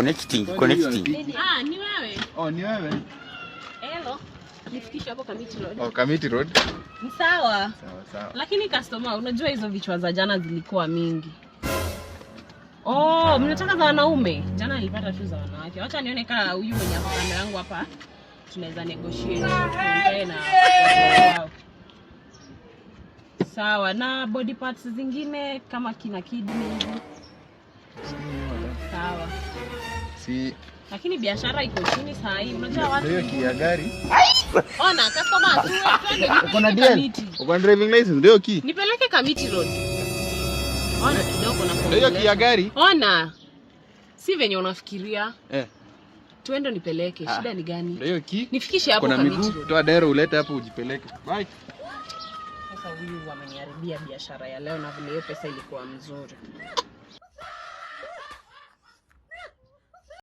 Connecting. Ni wewe. Oh, ni wewe. Hello. Nifikishe hapo Kamiti Road. Oh, Kamiti Road. Ni sawa. Sawa. Lakini customer, unajua hizo vichwa za jana zilikuwa mingi. Oh, mnataka za wanaume? Jana nilipata tu za wanawake. Acha nione kama huyu mwenye hapo kamera yangu hapa tunaweza negotiate tuongee na wao. Sawa, na body parts zingine kama kina kidney hivi. Sawa. Si lakini biashara iko chini saa hii. Unajua watu hiyo kia gari. Ona customer tu uko na DL. Uko na driving license ndio ki. Nipeleke Kamiti Road. Ona kidogo na kwa. Hiyo kia gari. Ona. Si venye unafikiria. Tuende nipeleke. Shida ni gani? Ndio ki. Nifikishe hapo Kamiti Road. Toa dero ulete hapo ujipeleke. Bye. Sasa huyu ameniharibia biashara ya leo na vile hiyo pesa ilikuwa mzuri.